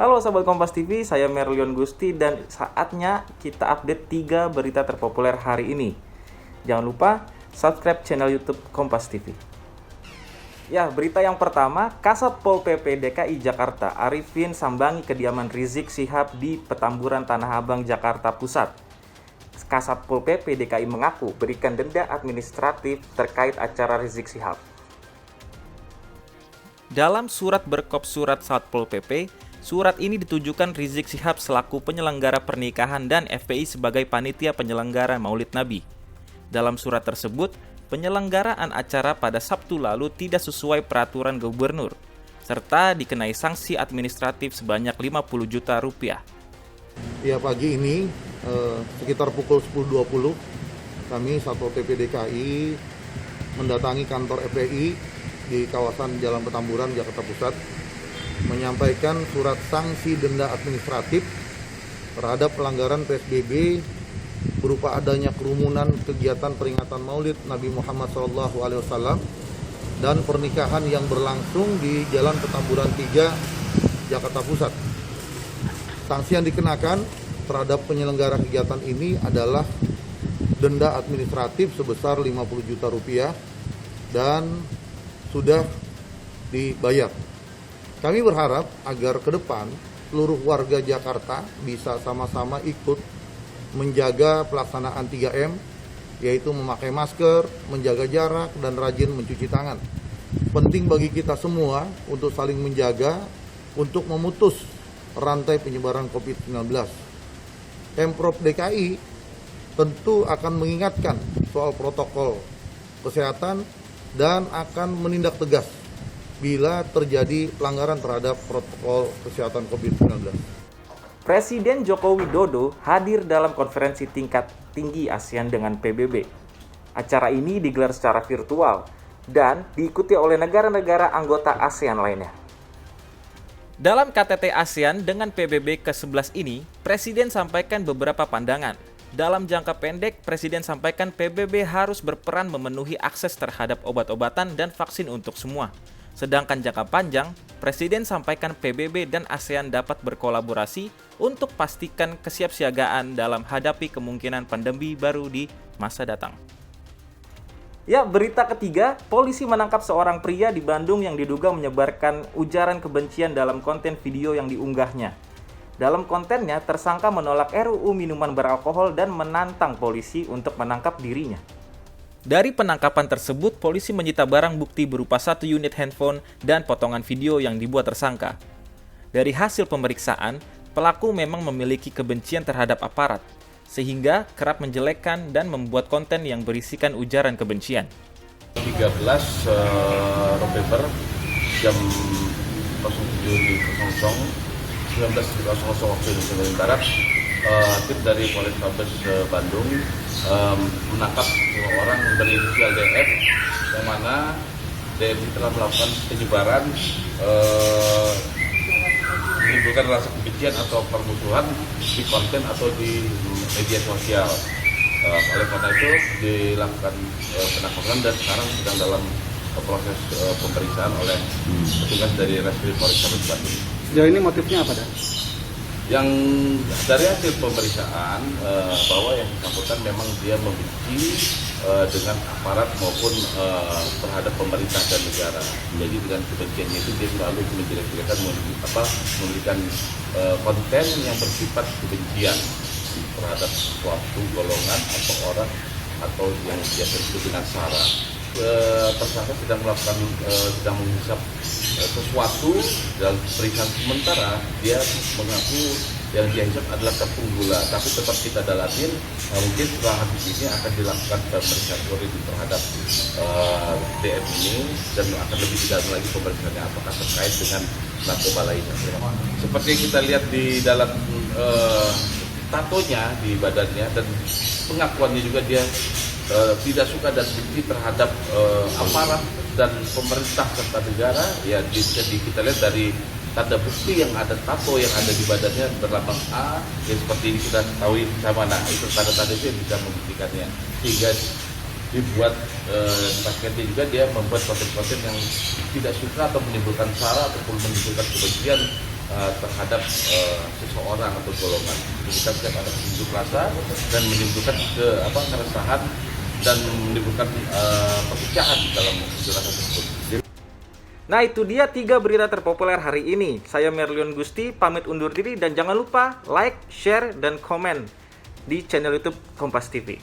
Halo Sobat Kompas TV, saya Merlion Gusti dan saatnya kita update 3 berita terpopuler hari ini. Jangan lupa subscribe channel YouTube Kompas TV. Ya, berita yang pertama, Kasat Pol PP DKI Jakarta Arifin sambangi kediaman Rizik Syihab di Petamburan Tanah Abang, Jakarta Pusat. Kasat Pol PP DKI mengaku berikan denda administratif terkait acara Rizik Syihab. Dalam surat berkop surat Satpol PP, surat ini ditujukan Rizik Syihab selaku penyelenggara pernikahan dan FPI sebagai panitia penyelenggara Maulid Nabi. Dalam surat tersebut, penyelenggaraan acara pada Sabtu lalu tidak sesuai peraturan gubernur, serta dikenai sanksi administratif sebanyak 50 juta rupiah. Ya, pagi ini sekitar pukul 10.20 kami Satpol PP DKI mendatangi kantor FPI di kawasan Jalan Petamburan, Jakarta Pusat, menyampaikan surat sanksi denda administratif terhadap pelanggaran PSBB berupa adanya kerumunan kegiatan peringatan Maulid Nabi Muhammad SAW dan pernikahan yang berlangsung di Jalan Petamburan 3, Jakarta Pusat. Sanksi yang dikenakan terhadap penyelenggara kegiatan ini adalah denda administratif sebesar 50 juta rupiah dan sudah dibayar. Kami berharap agar ke depan seluruh warga Jakarta bisa sama-sama ikut menjaga pelaksanaan 3M, yaitu memakai masker, menjaga jarak, dan rajin mencuci tangan. Penting bagi kita semua untuk saling menjaga untuk memutus rantai penyebaran COVID-19. Pemprov DKI tentu akan mengingatkan soal protokol kesehatan dan akan menindak tegas bila terjadi pelanggaran terhadap protokol kesehatan COVID-19. Presiden Joko Widodo hadir dalam konferensi tingkat tinggi ASEAN dengan PBB. Acara ini digelar secara virtual dan diikuti oleh negara-negara anggota ASEAN lainnya. Dalam KTT ASEAN dengan PBB ke-11 ini, Presiden sampaikan beberapa pandangan. Dalam jangka pendek, Presiden sampaikan PBB harus berperan memenuhi akses terhadap obat-obatan dan vaksin untuk semua. Sedangkan jangka panjang, Presiden sampaikan PBB dan ASEAN dapat berkolaborasi untuk pastikan kesiapsiagaan dalam hadapi kemungkinan pandemi baru di masa datang. Ya, berita ketiga, polisi menangkap seorang pria di Bandung yang diduga menyebarkan ujaran kebencian dalam konten video yang diunggahnya. Dalam kontennya, tersangka menolak RUU minuman beralkohol dan menantang polisi untuk menangkap dirinya. Dari penangkapan tersebut, polisi menyita barang bukti berupa 1 unit handphone dan potongan video yang dibuat tersangka. Dari hasil pemeriksaan, pelaku memang memiliki kebencian terhadap aparat, sehingga kerap menjelekkan dan membuat konten yang berisikan ujaran kebencian. 13 November jam 07.00 19.00 waktu Indonesia Barat, tim dari Polrestabes Bandung menangkap 2 orang berinisial DF, yang mana DF telah melakukan penyebaran menimbulkan rasa kebencian atau permusuhan di konten atau di media sosial. Oleh karena itu dilakukan penangkapan dan sekarang sedang dalam proses pemeriksaan oleh petugas dari Reskrim Polrestabes Bandung. Sejauh ini motifnya apa, Dan? Yang dari hasil pemeriksaan bahwa yang bersangkutan memang dia membenci dengan aparat maupun terhadap pemerintah dan negara. Jadi dengan kebenciannya itu dia selalu menjelek-jelekan, memberikan konten yang bersifat kebencian terhadap suatu golongan atau orang atau yang biasa disebut dengan SARA. Tersangka sedang menghisap sesuatu. Dalam pemeriksaan sementara dia mengaku yang dia hisap adalah tepung gula, tapi tetap kita dalamin. Mungkin setelah habis ini akan dilakukan pemeriksaan forensik terhadap DM ini dan akan lebih dalam lagi pemeriksaannya apakah terkait dengan narkoba lainnya. Seperti kita lihat di dalam tatonya di badannya dan pengakuannya juga dia tidak suka dan benci terhadap aparat dan pemerintah serta negara. Ya, jadi kita lihat dari tanda bukti yang ada, tato yang ada di badannya berlambang A, yang seperti ini kita ketahui sama. Nah, itu tanda-tanda itu yang bisa membuktikannya, sehingga dibuat akhirnya juga dia membuat konten-konten yang tidak suka atau menimbulkan sara ataupun menimbulkan kebencian terhadap seseorang atau golongan. Kita setiap ada unjuk rasa dan menimbulkan keresahan dan menimbulkan perpecahan dalam unjuk rasa tersebut. Nah, itu dia 3 berita terpopuler hari ini. Saya Merlion Gusti, pamit undur diri dan jangan lupa like, share, dan komen di channel YouTube Kompas TV.